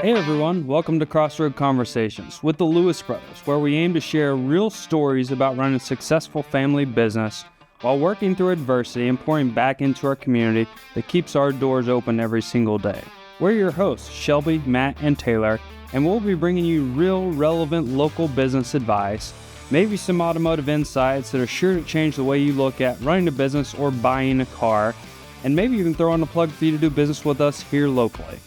Hey everyone, welcome to Crossroad Conversations with the Lewis brothers, where we aim to share real stories about running a successful family business while working through adversity and pouring back into our community that keeps our doors open every single day. We're your hosts, Shelby, Matt, and Taylor, and we'll be bringing you real, relevant local business advice, maybe some automotive insights that are sure to change the way you look at running a business or buying a car, and maybe even throw in a plug for you to do business with us here locally.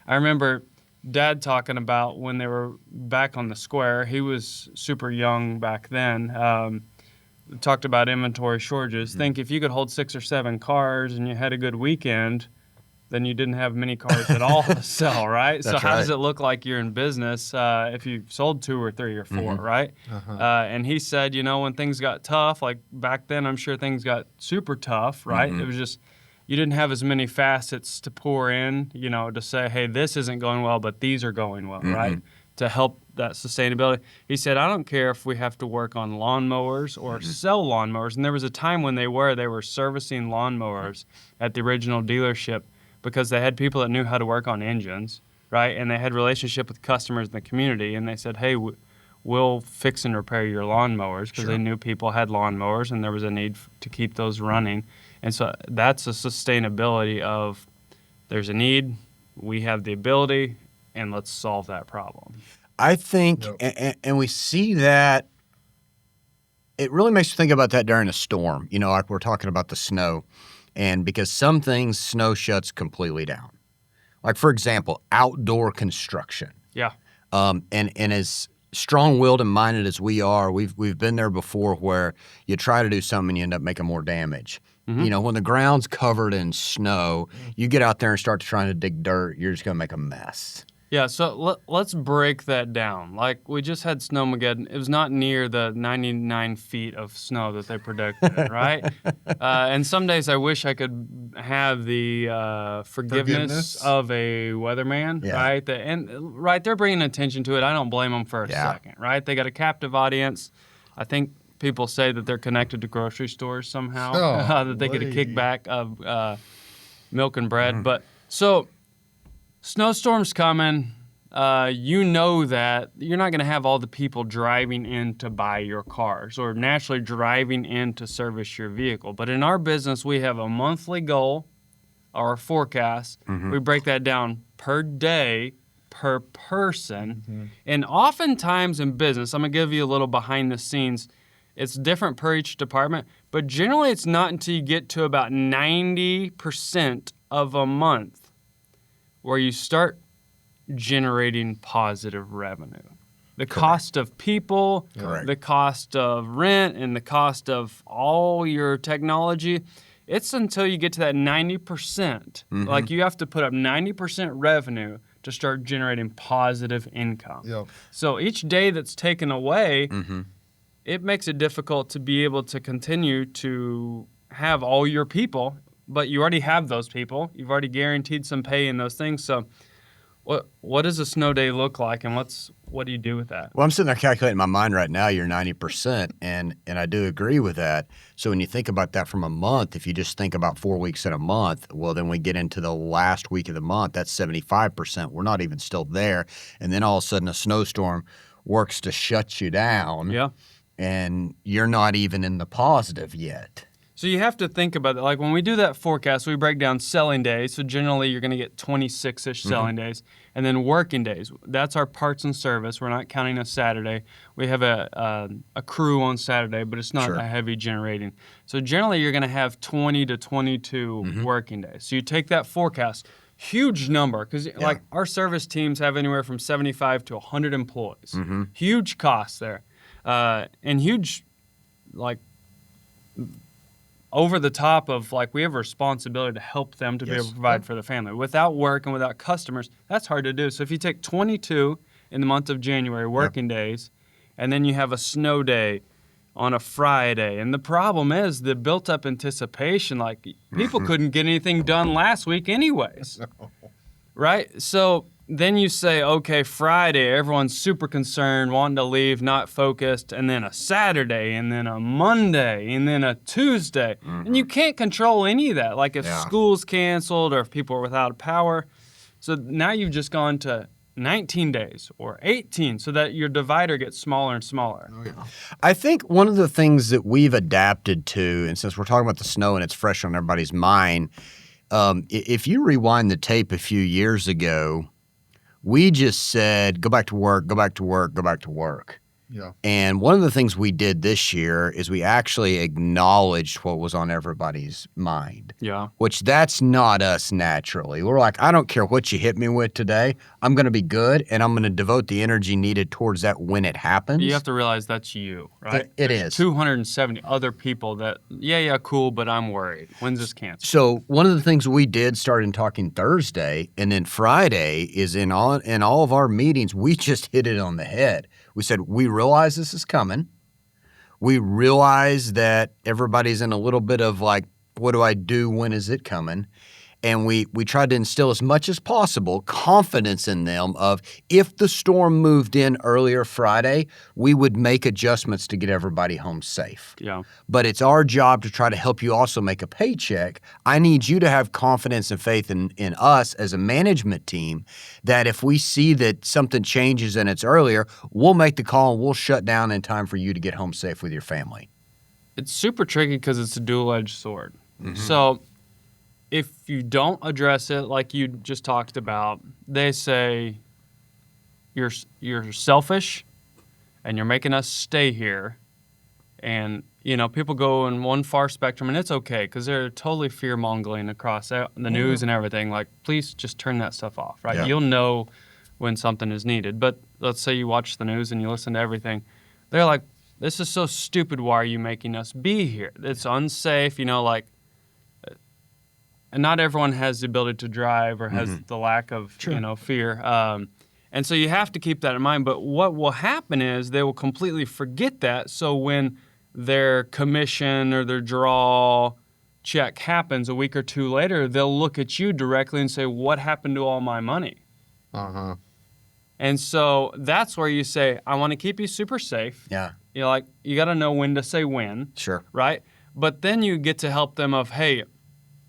I remember Dad talking about when they were back on the square. He was super young back then. Talked about inventory shortages. Think if you could hold 6 or 7 cars and you had a good weekend, then you didn't have many cars at all to sell, right? So how does it look like you're in business if you sold 2 or 3 or 4, right? And he said, you know, when things got tough, like back then, I'm sure things got super tough, right? It was just, you didn't have as many facets to pour in, you know, to say, hey, this isn't going well, but these are going well, right? To help that sustainability. He said, I don't care if we have to work on lawnmowers or sell lawnmowers. And there was a time when they were servicing lawnmowers at the original dealership because they had people that knew how to work on engines, right? And they had relationship with customers in the community. And they said, hey, we'll fix and repair your lawnmowers because they knew people had lawnmowers and there was a need to keep those running. And so that's a sustainability of there's a need, we have the ability, and let's solve that problem. I think, and we see that, it really makes you think about that during a storm, you know, like we're talking about the snow. And because some things, snow shuts completely down. Like, for example, outdoor construction. Yeah. And as strong-willed and minded as we are, we've been there before where you try to do something and you end up making more damage. You know, when the ground's covered in snow, you get out there and start trying to dig dirt, you're just going to make a mess. Yeah, so let's break that down. Like, we just had Snowmageddon. It was not near the 99 feet of snow that they predicted, right? And some days I wish I could have the forgiveness of a weatherman, right? They're bringing attention to it. I don't blame them for a second, right? They got a captive audience. I think people say that they're connected to grocery stores somehow, that they get a kickback of milk and bread. But so snowstorms coming, you know that you're not going to have all the people driving in to buy your cars or naturally driving in to service your vehicle. But in our business, we have a monthly goal, our forecast. We break that down per day, per person. And oftentimes in business, I'm going to give you a little behind the scenes. It's different per each department, but generally it's not until you get to about 90% of a month where you start generating positive revenue. The cost of people, the cost of rent, and the cost of all your technology, it's until you get to that 90%. Like you have to put up 90% revenue to start generating positive income. So each day that's taken away, it makes it difficult to be able to continue to have all your people, but you already have those people. You've already guaranteed some pay in those things. So what does a snow day look like, and what do you do with that? Well, I'm sitting there calculating in my mind right now, you're 90%, and I do agree with that. So when you think about that from a month, if you just think about 4 weeks in a month, well, then we get into the last week of the month, that's 75%. We're not even still there. And then all of a sudden a snowstorm works to shut you down. Yeah. And you're not even in the positive yet. So you have to think about it. Like when we do that forecast, we break down selling days. So generally you're going to get 26-ish selling days. And then working days. That's our parts and service. We're not counting a Saturday. We have a crew on Saturday, but it's not a heavy generating. So generally you're going to have 20 to 22 working days. So you take that forecast, huge number, because like our service teams have anywhere from 75 to 100 employees. Huge costs there. And huge, like, over the top of, like, we have a responsibility to help them to be able to provide for the family. Without work and without customers, that's hard to do. So if you take 22 in the month of January, working days, and then you have a snow day on a Friday, and the problem is the built-up anticipation, like, people couldn't get anything done last week anyways, right? So then you say, okay, Friday, everyone's super concerned, wanting to leave, not focused, and then a Saturday, and then a Monday, and then a Tuesday. And you can't control any of that, like if school's canceled or if people are without power. So now you've just gone to 19 days or 18 so that your divider gets smaller and smaller. Oh, yeah. I think one of the things that we've adapted to, and since we're talking about the snow and it's fresh on everybody's mind, if you rewind the tape a few years ago, we just said, go back to work, go back to work, go back to work. Yeah. And one of the things we did this year is we actually acknowledged what was on everybody's mind. Yeah. Which that's not us naturally. We're like, I don't care what you hit me with today. I'm going to be good, and I'm going to devote the energy needed towards that when it happens. You have to realize that's you, right? It There's is. 270 other people that, yeah, cool, but I'm worried. When's this canceled? So one of the things we did starting talking Thursday and then Friday is in all of our meetings, we just hit it on the head. We said, we realize this is coming. We realize that everybody's in a little bit of like, what do I do? When is it coming? And we tried to instill as much as possible confidence in them of if the storm moved in earlier Friday, we would make adjustments to get everybody home safe. Yeah. But it's our job to try to help you also make a paycheck. I need you to have confidence and faith in us as a management team that if we see that something changes and it's earlier, we'll make the call and we'll shut down in time for you to get home safe with your family. It's super tricky because it's a dual-edged sword. Mm-hmm. So if you don't address it like you just talked about, they say you're selfish and you're making us stay here. And, people go in one far spectrum, and it's okay because they're totally fear-mongering across the news and everything. Like, please just turn that stuff off, right? Yeah. You'll know when something is needed. But let's say you watch the news and you listen to everything. They're like, this is so stupid. Why are you making us be here? It's unsafe, and not everyone has the ability to drive or has the lack of, fear. And so you have to keep that in mind. But what will happen is they will completely forget that. So when their commission or their draw check happens a week or two later, they'll look at you directly and say, what happened to all my money? Uh-huh. And so that's where you say, I want to keep you super safe. Yeah. You got to know when to say when. Sure. Right? But then you get to help them of, hey,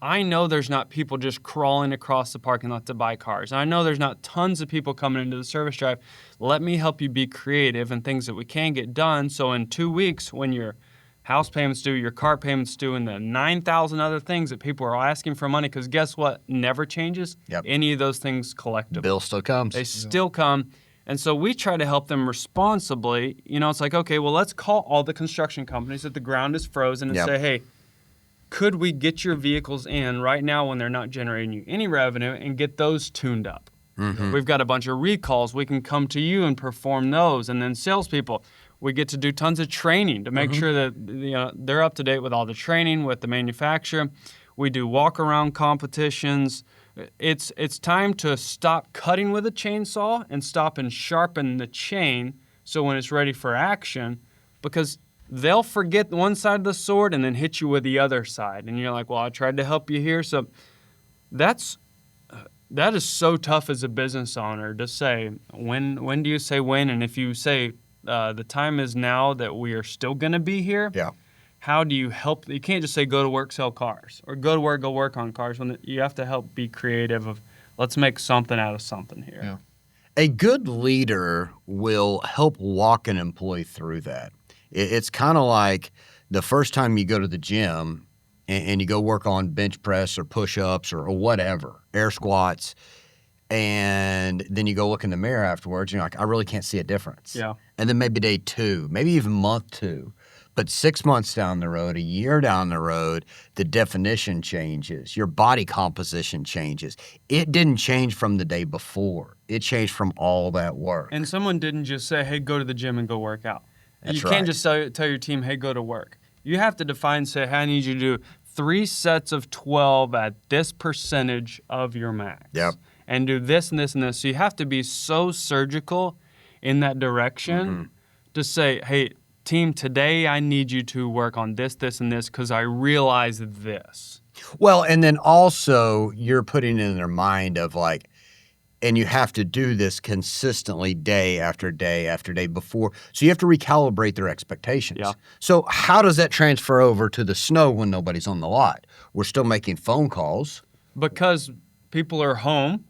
I know there's not people just crawling across the parking lot to buy cars. I know there's not tons of people coming into the service drive. Let me help you be creative and things that we can get done. So in 2 weeks, when your house payments due, your car payments due, and the 9,000 other things that people are asking for money, because guess what never changes? Yep. Any of those things collectively. Bill still comes. They still come. And so we try to help them responsibly. It's like, okay, well, let's call all the construction companies that the ground is frozen and say, hey, could we get your vehicles in right now when they're not generating you any revenue and get those tuned up? Mm-hmm. We've got a bunch of recalls. We can come to you and perform those. And then salespeople, we get to do tons of training to make sure that they're up to date with all the training with the manufacturer. We do walk-around competitions. It's time to stop cutting with a chainsaw and stop and sharpen the chain so when it's ready for action, because they'll forget one side of the sword and then hit you with the other side. And you're like, well, I tried to help you here. So that is so tough as a business owner to say, when do you say when? And if you say the time is now that we are still going to be here, how do you help? You can't just say go to work, sell cars, or go to work, go work on cars. When you have to help be creative of let's make something out of something here. Yeah. A good leader will help walk an employee through that. It's kind of like the first time you go to the gym and you go work on bench press or push-ups or whatever, air squats, and then you go look in the mirror afterwards and you're like, I really can't see a difference. Yeah. And then maybe day 2, maybe even month 2. But 6 months down the road, a year down the road, the definition changes. Your body composition changes. It didn't change from the day before. It changed from all that work. And someone didn't just say, hey, go to the gym and go work out. That's you can't just tell your team, hey, go to work. You have to define, say, hey, I need you to do 3 sets of 12 at this percentage of your max. Yep. And do this and this and this. So you have to be so surgical in that direction to say, hey, team, today I need you to work on this, this, and this because I realize this. Well, and then also you're putting in their mind of like, and you have to do this consistently day after day after day before. So you have to recalibrate their expectations. Yeah. So how does that transfer over to the snow when nobody's on the lot? We're still making phone calls. Because people are home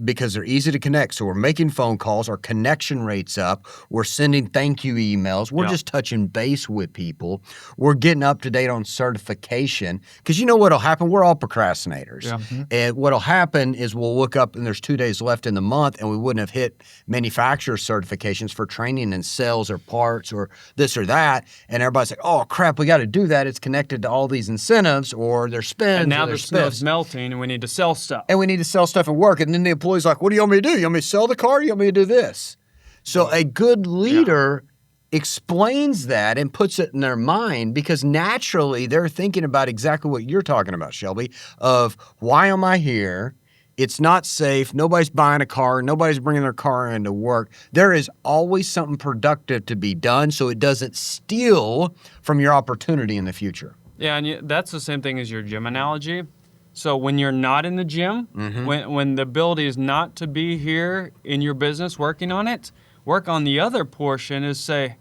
because they're easy to connect. So we're making phone calls. Our connection rate's up. We're sending thank you emails. We're just touching base with people. We're getting up to date on certification. Because you know what'll happen? We're all procrastinators. Yeah. And what'll happen is we'll look up and there's 2 days left in the month and we wouldn't have hit manufacturer certifications for training in sales or parts or this or that. And everybody's like, oh, crap, we got to do that. It's connected to all these incentives or their spends. And now or their the snow's spiffs. melting and we need to sell stuff. And we need to sell stuff at work. And then the employee's like, what do you want me to do? You want me to sell the car? You want me to do this? So a good leader explains that and puts it in their mind because naturally they're thinking about exactly what you're talking about, Shelby, of why am I here? It's not safe. Nobody's buying a car. Nobody's bringing their car into work. There is always something productive to be done so it doesn't steal from your opportunity in the future. Yeah, and that's the same thing as your gym analogy. So when you're not in the gym, when the ability is not to be here in your business working on it, work on the other portion is say,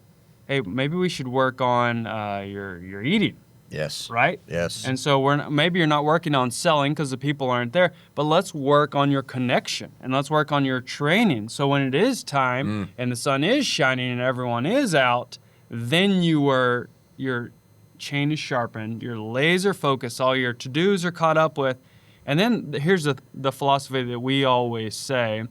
hey, maybe we should work on your eating. Yes. Right? Yes. And so maybe you're not working on selling because the people aren't there, but let's work on your connection and let's work on your training. So when it is time and the sun is shining and everyone is out, then your chain is sharpened, you're laser focused, all your to-dos are caught up with. And then here's the philosophy that we always say,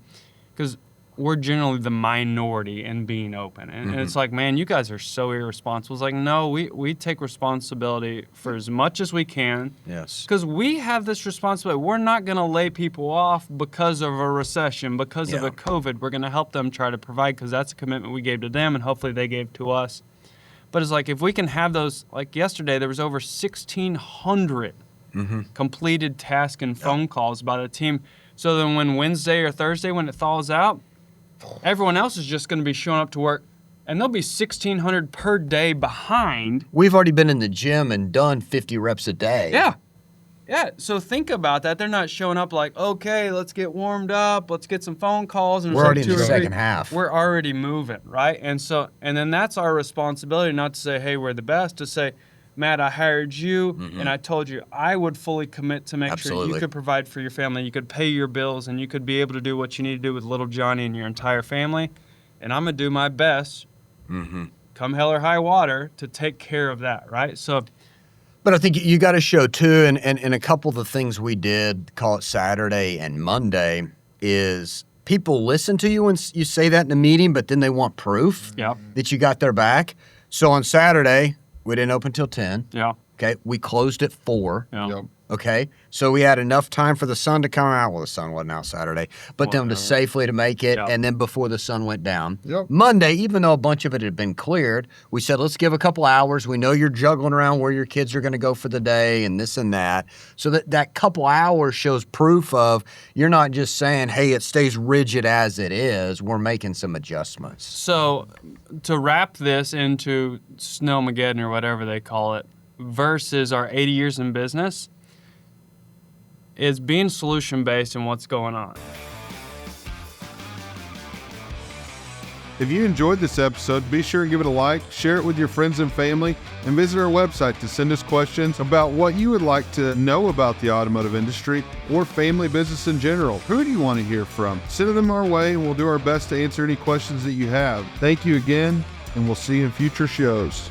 because we're generally the minority in being open. And it's like, man, you guys are so irresponsible. It's like, no, we take responsibility for as much as we can. Yes. Because we have this responsibility. We're not going to lay people off because of a recession, because of a COVID. We're going to help them try to provide because that's a commitment we gave to them and hopefully they gave to us. But it's like if we can have those, like yesterday, there was over 1,600 completed tasks and phone calls by the team. So then when Wednesday or Thursday, when it thaws out, everyone else is just going to be showing up to work, and they'll be 1,600 per day behind. We've already been in the gym and done 50 reps a day. Yeah. Yeah, so think about that. They're not showing up like, okay, let's get warmed up, let's get some phone calls. And We're already in the second half. We're already moving, right? And then that's our responsibility, not to say, hey, we're the best, to say, Matt, I hired you, and I told you I would fully commit to make sure you could provide for your family, you could pay your bills, and you could be able to do what you need to do with little Johnny and your entire family. And I'm going to do my best, come hell or high water, to take care of that, right? So... But I think you got to show, too, and a couple of the things we did, call it Saturday and Monday, is people listen to you when you say that in a meeting, but then they want proof that you got their back. So on Saturday, we didn't open till 10. Yeah. Okay. We closed at 4. Yeah. Yep. Okay. So we had enough time for the sun to come out. Well, the sun wasn't out Saturday, but them to safely to make it. Yep. And then before the sun went down. Yep. Monday, even though a bunch of it had been cleared, we said, let's give a couple hours. We know you're juggling around where your kids are going to go for the day and this and that. So that couple hours shows proof of you're not just saying, hey, it stays rigid as it is. We're making some adjustments. So to wrap this into Snowmageddon or whatever they call it, versus our 80 years in business, is being solution-based in what's going on. If you enjoyed this episode, be sure and give it a like, share it with your friends and family, and visit our website to send us questions about what you would like to know about the automotive industry or family business in general. Who do you want to hear from? Send them our way, and we'll do our best to answer any questions that you have. Thank you again, and we'll see you in future shows.